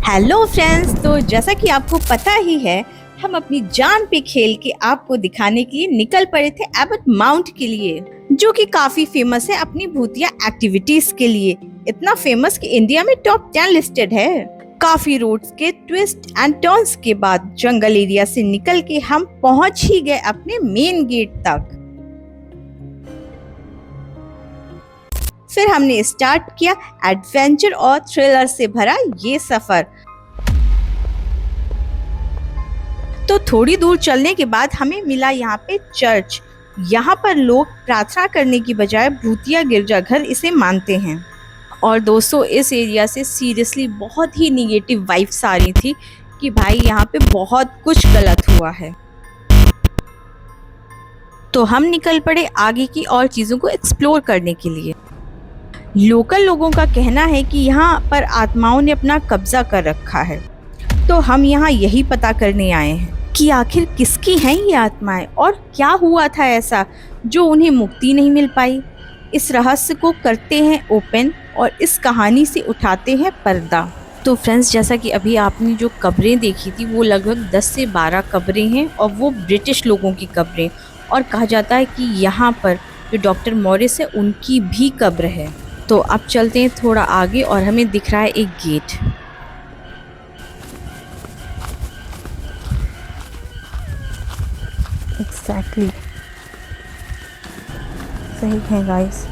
Hello friends, तो जैसा कि आपको पता ही है, हम अपनी जान पे खेल के आपको दिखाने के लिए निकल पड़े थे एबट माउंट के लिए, जो कि काफी फेमस है अपनी भूतिया एक्टिविटीज के लिए। इतना फेमस कि इंडिया में टॉप 10 लिस्टेड है। काफी रोड्स के ट्विस्ट एंड टर्न्स के बाद जंगल एरिया से निकल के हम पहुंच ही गए अपने मेन गेट तक। फिर हमने स्टार्ट किया एडवेंचर और थ्रिलर से भरा ये सफर। तो थोड़ी दूर चलने के बाद हमें मिला यहाँ पे चर्च। यहाँ पर लोग प्रार्थना करने की बजाय भूतिया गिरजाघर इसे मानते हैं। और दोस्तों, इस एरिया से सीरियसली बहुत ही निगेटिव वाइब्स आ रही थी कि भाई यहाँ पे बहुत कुछ गलत हुआ है। तो हम निकल पड़े आगे की और चीज़ों को एक्सप्लोर करने के लिए। लोकल लोगों का कहना है कि यहाँ पर आत्माओं ने अपना कब्जा कर रखा है। तो हम यहाँ यही पता करने आए हैं कि आखिर किसकी हैं ये आत्माएं और क्या हुआ था ऐसा जो उन्हें मुक्ति नहीं मिल पाई। इस रहस्य को करते हैं ओपन और इस कहानी से उठाते हैं पर्दा। तो फ्रेंड्स, जैसा कि अभी आपने जो कब्रें देखी थी वो लगभग 10 से 12 कब्रें हैं और वो ब्रिटिश लोगों की कब्रें। और कहा जाता है कि यहाँ पर जो डॉक्टर मॉरिस है उनकी भी कब्र है। तो अब चलते हैं थोड़ा आगे और हमें दिख रहा है एक गेट। एग्जैक्टली सही है गाइस,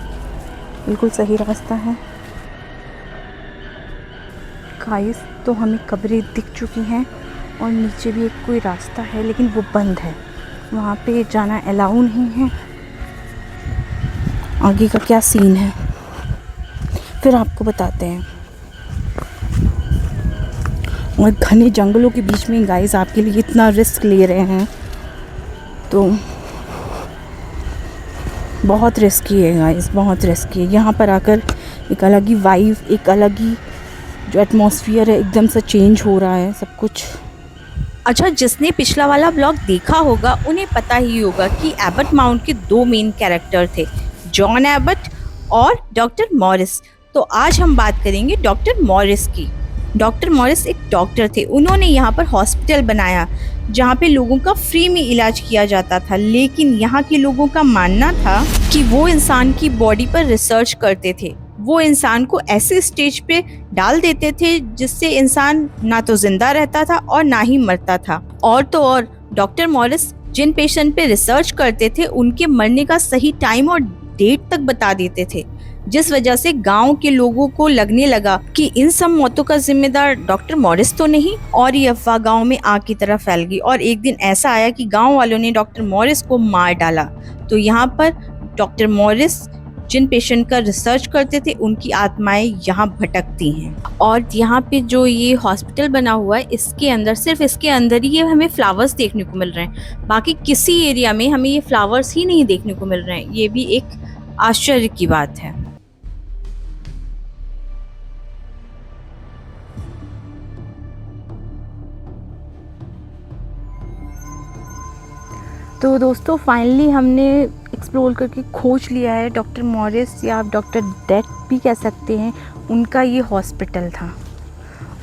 बिल्कुल सही रास्ता है गाइस। तो हमें कब्रें दिख चुकी हैं और नीचे भी एक कोई रास्ता है लेकिन वो बंद है, वहाँ पे जाना अलाउ नहीं है। आगे का क्या सीन है फिर आपको बताते हैं। और घने जंगलों के बीच में गाइस आपके लिए इतना रिस्क ले रहे हैं तो बहुत रिस्की है गाइस, बहुत रिस्की है। यहाँ पर आकर एक अलग ही वाइब, एक अलग ही जो एटमॉस्फेयर है एकदम से चेंज हो रहा है सब कुछ। अच्छा, जिसने पिछला वाला ब्लॉग देखा होगा उन्हें पता ही होगा कि एबट माउंट के 2 मेन कैरेक्टर थे, जॉन एबट और डॉक्टर मॉरिस। तो आज हम बात करेंगे डॉक्टर मॉरिस की। डॉक्टर मॉरिस एक डॉक्टर थे। उन्होंने यहाँ पर हॉस्पिटल बनाया जहाँ पे लोगों का फ्री में इलाज किया जाता था। लेकिन यहाँ के लोगों का मानना था कि वो इंसान की बॉडी पर रिसर्च करते थे। वो इंसान को ऐसे स्टेज पे डाल देते थे जिससे इंसान ना तो जिंदा रहता था और ना ही मरता था। और तो और डॉक्टर मॉरिस जिन पेशेंट पे रिसर्च करते थे उनके मरने का सही टाइम और डेट तक बता देते थे, जिस वजह से गांव के लोगों को लगने लगा कि इन सब मौतों का जिम्मेदार डॉक्टर मॉरिस तो नहीं। और ये अफवाह गांव में आग की तरह फैल गई और एक दिन ऐसा आया कि गांव वालों ने डॉक्टर मॉरिस को मार डाला। तो यहाँ पर डॉक्टर मॉरिस जिन पेशेंट का रिसर्च करते थे उनकी आत्माएं यहाँ भटकती हैं। और यहाँ पे जो ये हॉस्पिटल बना हुआ है इसके अंदर, सिर्फ इसके अंदर ही ये हमें फ्लावर्स देखने को मिल रहे हैं। बाकी किसी एरिया में हमें ये फ्लावर्स ही नहीं देखने को मिल रहे हैं। ये भी एक आश्चर्य की बात है। तो दोस्तों, फाइनली हमने एक्सप्लोर करके खोज लिया है डॉक्टर मॉरिस, या आप डॉक्टर डेथ भी कह सकते हैं, उनका ये हॉस्पिटल था।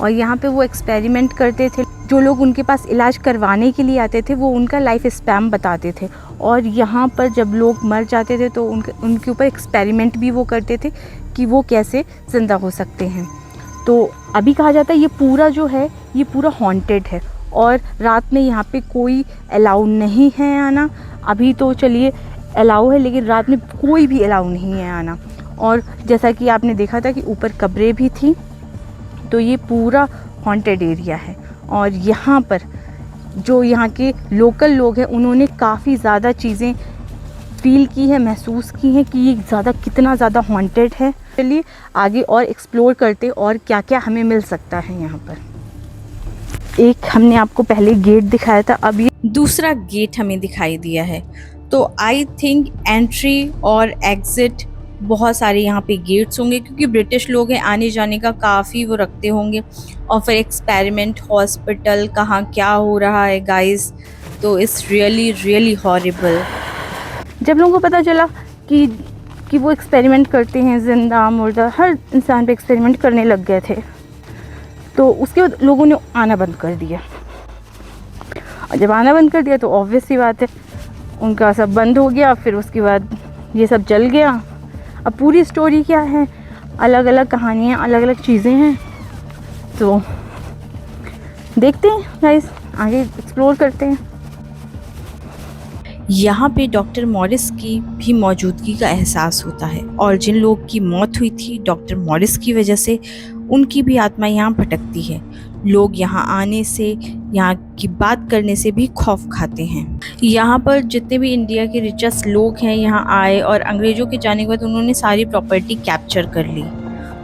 और यहाँ पे वो एक्सपेरिमेंट करते थे। जो लोग उनके पास इलाज करवाने के लिए आते थे वो उनका लाइफ स्पैन बताते थे। और यहाँ पर जब लोग मर जाते थे तो उनके ऊपर एक्सपेरिमेंट भी वो करते थे कि वो कैसे ज़िंदा हो सकते हैं। तो अभी कहा जाता है ये पूरा जो है ये पूरा हॉन्टेड है और रात में यहाँ पे कोई अलाउ नहीं है आना। अभी तो चलिए अलाउ है लेकिन रात में कोई भी अलाउ नहीं है आना। और जैसा कि आपने देखा था कि ऊपर कब्रें भी थी, तो ये पूरा हॉन्टेड एरिया है। और यहाँ पर जो यहाँ के लोकल लोग हैं उन्होंने काफ़ी ज़्यादा चीज़ें फील की है, महसूस की हैं कि ये कितना ज़्यादा हॉन्टेड है। चलिए आगे और एक्सप्लोर करते और क्या क्या हमें मिल सकता है यहाँ पर। एक हमने आपको पहले गेट दिखाया था, अब ये दूसरा गेट हमें दिखाई दिया है। तो आई थिंक एंट्री और एग्ज़िट बहुत सारे यहाँ पे गेट्स होंगे क्योंकि ब्रिटिश लोग हैं, आने जाने का काफ़ी वो रखते होंगे। और फिर एक्सपेरिमेंट हॉस्पिटल, कहाँ क्या हो रहा है गाइस, तो इट्स रियली रियली हॉरिबल। जब लोगों को पता चला कि वो एक्सपेरिमेंट करते हैं, जिंदा मुर्दा हर इंसान पे एक्सपेरिमेंट करने लग गए थे, तो उसके बाद लोगों ने आना बंद कर दिया, और जब आना बंद कर दिया तो ऑब्वियस सी बात है उनका सब बंद हो गया। फिर उसके बाद ये सब जल गया। अब पूरी स्टोरी क्या है, अलग अलग कहानियाँ, अलग अलग चीज़ें हैं, तो देखते हैं गाइस, आगे एक्सप्लोर करते हैं। यहाँ पे डॉक्टर मॉरिस की भी मौजूदगी का एहसास होता है, और जिन लोग की मौत हुई थी डॉक्टर मॉरिस की वजह से, उनकी भी आत्मा यहाँ भटकती है। लोग यहाँ आने से, यहाँ की बात करने से भी खौफ खाते हैं। यहाँ पर जितने भी इंडिया के रिचेस्ट लोग हैं यहाँ आए, और अंग्रेज़ों के जाने के बाद उन्होंने सारी प्रॉपर्टी कैप्चर कर ली,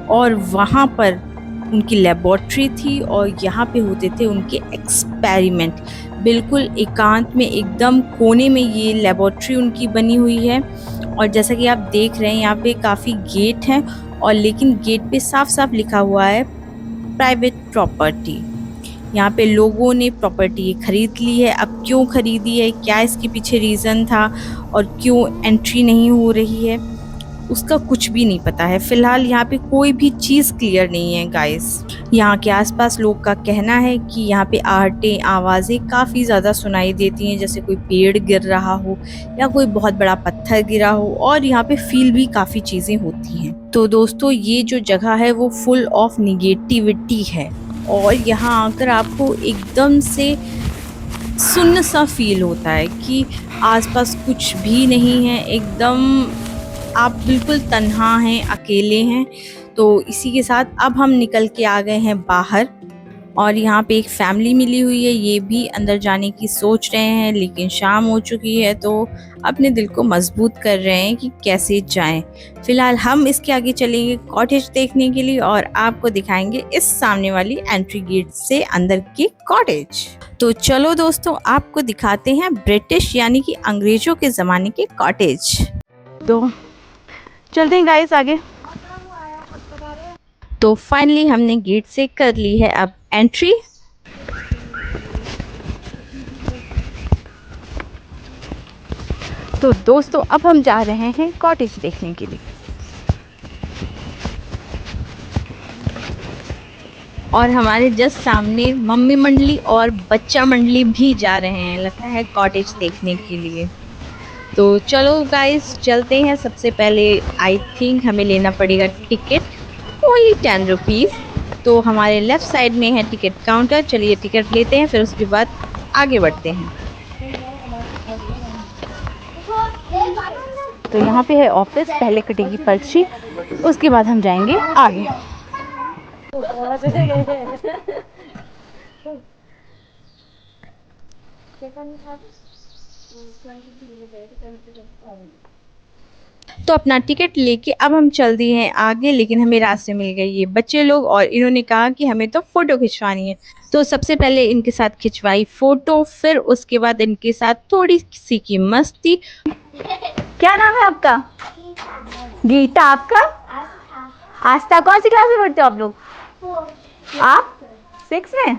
और वहाँ पर उनकी लेबॉर्ट्री थी, और यहाँ पे होते थे उनके एक्सपेरिमेंट। बिल्कुल एकांत में, एकदम कोने में ये लेबॉर्ट्री उनकी बनी हुई है। और जैसा कि आप देख रहे हैं यहाँ पे काफ़ी गेट हैं, और लेकिन गेट पे साफ साफ लिखा हुआ है प्राइवेट प्रॉपर्टी। यहाँ पे लोगों ने प्रॉपर्टी खरीद ली है। अब क्यों खरीदी है, क्या इसके पीछे रीज़न था, और क्यों एंट्री नहीं हो रही है, उसका कुछ भी नहीं पता है। फिलहाल यहाँ पे कोई भी चीज़ क्लियर नहीं है गाइस। यहाँ के आसपास लोग का कहना है कि यहाँ पे आहटें, आवाज़ें काफ़ी ज़्यादा सुनाई देती हैं, जैसे कोई पेड़ गिर रहा हो या कोई बहुत बड़ा पत्थर गिरा हो, और यहाँ पे फील भी काफ़ी चीज़ें होती हैं। तो दोस्तों ये जो जगह है वो फुल ऑफ निगेटिविटी है, और यहाँ आकर आपको एकदम से सुन्न सा फील होता है कि आसपास कुछ भी नहीं है, एकदम आप बिल्कुल तन्हा हैं, अकेले हैं। तो इसी के साथ अब हम निकल के आ गए हैं बाहर, और यहाँ पे एक फैमिली मिली हुई है। ये भी अंदर जाने की सोच रहे हैं, लेकिन शाम हो चुकी है तो अपने दिल को मजबूत कर रहे हैं कि कैसे जाएं। फिलहाल हम इसके आगे चलेंगे कॉटेज देखने के लिए, और आपको दिखाएंगे इस सामने वाली एंट्री गेट से अंदर के कॉटेज। तो चलो दोस्तों, आपको दिखाते हैं ब्रिटिश यानी कि अंग्रेजों के ज़माने के कॉटेज। तो चलते हैं गाइस आगे। तो फाइनली हमने गेट से कर ली है अब एंट्री। तो दोस्तों अब हम जा रहे हैं कॉटेज देखने के लिए, और हमारे जस्ट सामने मम्मी मंडली और बच्चा मंडली भी जा रहे हैं, लगता है कॉटेज देखने के लिए। तो चलो गाइस चलते हैं। सबसे पहले आई थिंक हमें लेना पड़ेगा टिकट, ओनली 10 रुपीज़। तो हमारे लेफ़्ट साइड में है टिकट काउंटर, चलिए टिकट लेते हैं, फिर उसके बाद आगे बढ़ते हैं। तो यहाँ पे है ऑफिस, पहले कटेगी पर्ची, उसके बाद हम जाएंगे आगे। तो अपना टिकट लेके अब हम चल दिए हैं आगे, लेकिन हमें रास्ते मिल गए ये बच्चे लोग, और इन्होंने कहा कि हमें तो फ़ोटो खिंचवानी है। तो सबसे पहले इनके साथ खिंचवाई फ़ोटो, फिर उसके बाद इनके साथ थोड़ी सी की मस्ती। क्या नाम है आपका? गीता। आपका? आस्था। कौन सी क्लास में पढ़ते हो आप लोग? आप 6 में?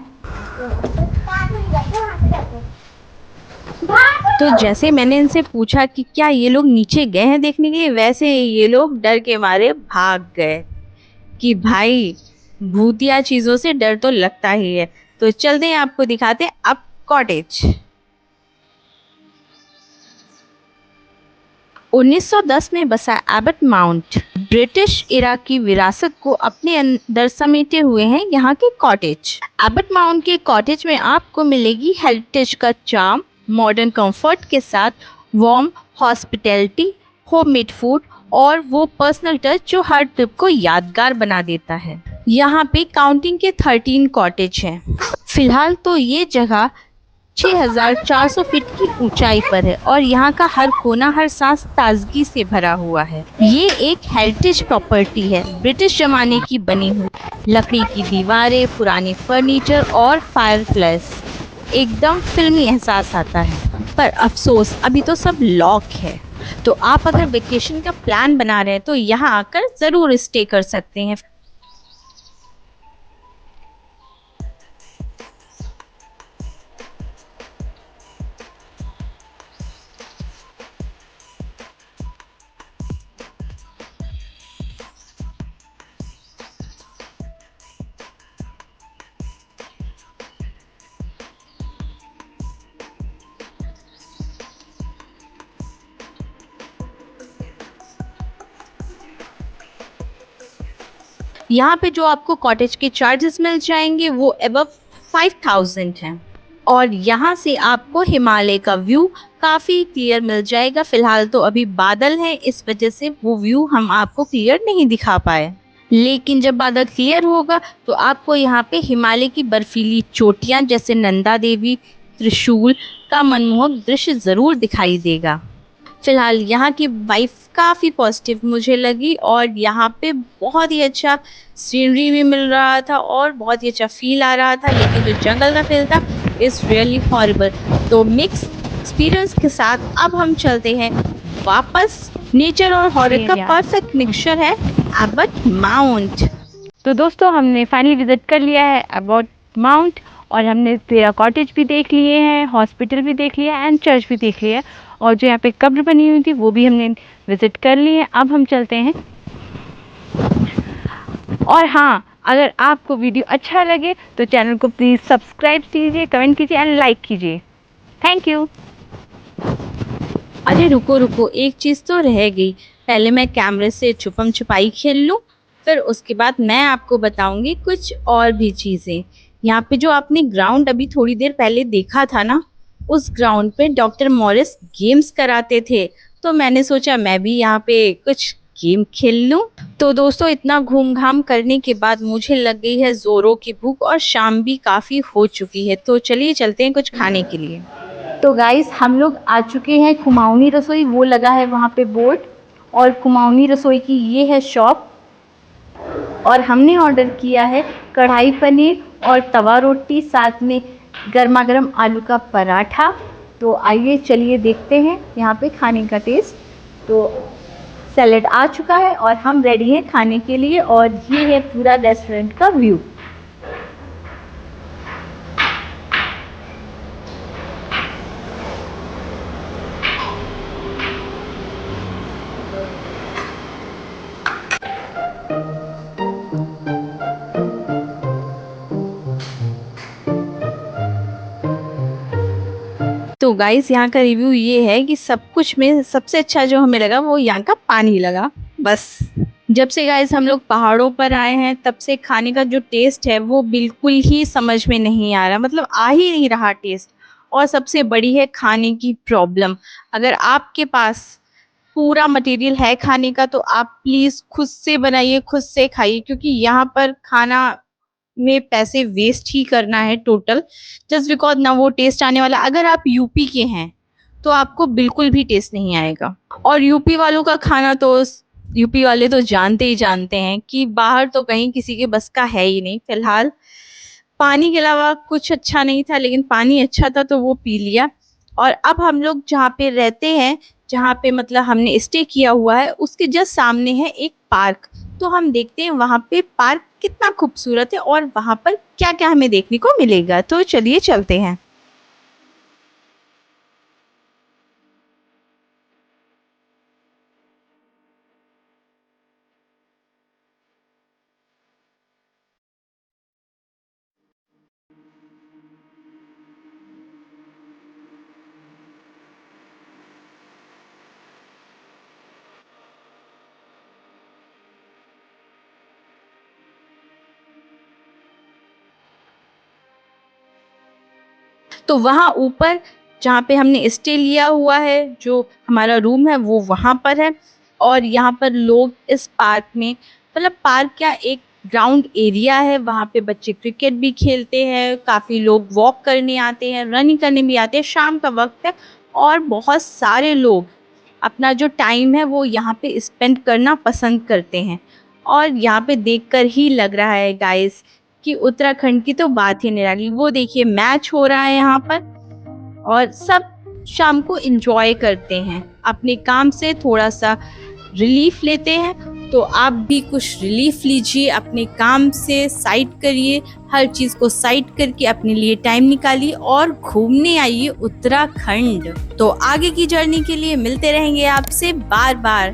तो जैसे मैंने इनसे पूछा कि क्या ये लोग नीचे गए हैं देखने के लिए, वैसे ये लोग डर के मारे भाग गए कि भाई भूतिया चीज़ों से डर तो लगता ही है। तो चलते हैं, आपको दिखाते हैं अब कॉटेज। 1910 में बसा एबट माउंट ब्रिटिश इरा की विरासत को अपने अंदर समेटे हुए हैं यहाँ के कॉटेज। एबट माउंट के कॉटेज में आपको मिलेगी हेरिटेज का चार्म, मॉडर्न कंफर्ट के साथ वार्म हॉस्पिटैलिटी, होममेड फूड, और वो पर्सनल टच जो हर ट्रिप को यादगार बना देता है। यहाँ पे काउंटिंग के 13 कॉटेज हैं। फिलहाल तो ये जगह 6400 फीट की ऊंचाई पर है, और यहाँ का हर कोना, हर सांस ताजगी से भरा हुआ है। ये एक हेरिटेज प्रॉपर्टी है, ब्रिटिश जमाने की बनी हुई लकड़ी की दीवारें, पुराने फर्नीचर और फायरप्लेस, एकदम फिल्मी एहसास आता है। पर अफसोस अभी तो सब लॉक है। तो आप अगर वेकेशन का प्लान बना रहे हैं तो यहाँ आकर ज़रूर स्टे कर सकते हैं। यहाँ पे जो आपको कॉटेज के चार्जेस मिल जाएंगे वो अबव 5000 हैं और यहाँ से आपको हिमालय का व्यू काफ़ी क्लियर मिल जाएगा। फिलहाल तो अभी बादल हैं, इस वजह से वो व्यू हम आपको क्लियर नहीं दिखा पाए, लेकिन जब बादल क्लियर होगा तो आपको यहाँ पे हिमालय की बर्फीली चोटियाँ जैसे नंदा देवी, त्रिशूल का मनमोहक दृश्य ज़रूर दिखाई देगा। फिलहाल यहाँ की वाइब काफ़ी पॉजिटिव मुझे लगी और यहाँ पे बहुत ही अच्छा सीनरी भी मिल रहा था और बहुत ही अच्छा फील आ रहा था, लेकिन जो जंगल का फील था इज़ रियली हॉरिबल। तो मिक्स एक्सपीरियंस के साथ अब हम चलते हैं वापस। नेचर और हॉरर का परफेक्ट मिक्सचर है एबट माउंट। तो दोस्तों हमने फाइनली विज़िट कर लिया है एबट माउंट और हमने तेरा कॉटेज भी देख लिए हैं, हॉस्पिटल भी देख लिया एंड चर्च भी देख लिया है और जो यहाँ पे कब्र बनी हुई थी वो भी हमने विज़िट कर ली है। अब हम चलते हैं। और हाँ, अगर आपको वीडियो अच्छा लगे तो चैनल को प्लीज़ सब्सक्राइब कीजिए, कमेंट कीजिए एंड लाइक कीजिए। Thank you. अरे रुको रुको, एक चीज़ तो रह गई। पहले मैं कैमरे से छुपम छुपाई खेल लूँ, फिर उसके बाद मैं आपको बताऊंगी कुछ और भी चीज़ें। यहाँ पे जो आपने ग्राउंड अभी थोड़ी देर पहले देखा था ना, उस ग्राउंड पे डॉक्टर मॉरिस गेम्स कराते थे, तो मैंने सोचा मैं भी यहाँ पे कुछ गेम खेल लूँ। तो दोस्तों इतना घूम घाम करने के बाद मुझे लग गई है ज़ोरों की भूख और शाम भी काफ़ी हो चुकी है, तो चलिए चलते हैं कुछ खाने के लिए। तो गाइस हम लोग आ चुके हैं कुमाऊनी रसोई, वो लगा है वहाँ पे बोर्ड, और कुमाऊनी रसोई की ये है शॉप। और हमने ऑर्डर किया है कढ़ाई पनीर और तवा रोटी, साथ में गर्मा गर्म आलू का पराठा। तो आइए चलिए देखते हैं यहाँ पे खाने का टेस्ट। तो सैलेड आ चुका है और हम रेडी हैं खाने के लिए, और ये है पूरा रेस्टोरेंट का व्यू। तो गाइस यहाँ का रिव्यू ये है कि सब कुछ में सबसे अच्छा जो हमें लगा वो यहाँ का पानी लगा। बस जब से गाइस हम लोग पहाड़ों पर आए हैं तब से खाने का जो टेस्ट है वो बिल्कुल ही समझ में नहीं आ रहा, मतलब आ ही नहीं रहा टेस्ट। और सबसे बड़ी है खाने की प्रॉब्लम। अगर आपके पास पूरा मटेरियल है खाने का तो आप प्लीज़ खुद से बनाइए, खुद से खाइए, क्योंकि यहाँ पर खाना में पैसे वेस्ट ही करना है टोटल, जस्ट बिकॉज ना वो टेस्ट आने वाला। अगर आप यूपी के हैं तो आपको बिल्कुल भी टेस्ट नहीं आएगा। और यूपी वालों का खाना तो यूपी वाले तो जानते ही जानते हैं कि बाहर तो कहीं किसी के बस का है ही नहीं। फिलहाल पानी के अलावा कुछ अच्छा नहीं था, लेकिन पानी अच्छा था तो वो पी लिया। और अब हम लोग जहाँ पे रहते हैं, जहाँ पे मतलब हमने स्टे किया हुआ है, उसके जस्ट सामने है एक पार्क। तो हम देखते हैं वहाँ पे पार्क कितना खूबसूरत है और वहाँ पर क्या क्या हमें देखने को मिलेगा। तो चलिए चलते हैं। तो वहाँ ऊपर जहाँ पे हमने स्टे लिया हुआ है, जो हमारा रूम है वो वहाँ पर है। और यहाँ पर लोग इस पार्क में, मतलब पार्क क्या, एक ग्राउंड एरिया है, वहाँ पे बच्चे क्रिकेट भी खेलते हैं, काफ़ी लोग वॉक करने आते हैं, रनिंग करने भी आते हैं। शाम का वक्त है और बहुत सारे लोग अपना जो टाइम है वो यहाँ पे स्पेंड करना पसंद करते हैं। और यहाँ पे देखकर ही लग रहा है गाइस कि उत्तराखंड की तो बात ही निराली। वो देखिए मैच हो रहा है यहाँ पर और सब शाम को एंजॉय करते हैं, अपने काम से थोड़ा सा रिलीफ लेते हैं। तो आप भी कुछ रिलीफ लीजिए, अपने काम से साइड करिए, हर चीज़ को साइड करके अपने लिए टाइम निकालिए और घूमने आइए उत्तराखंड। तो आगे की जर्नी के लिए मिलते रहेंगे आपसे बार बार।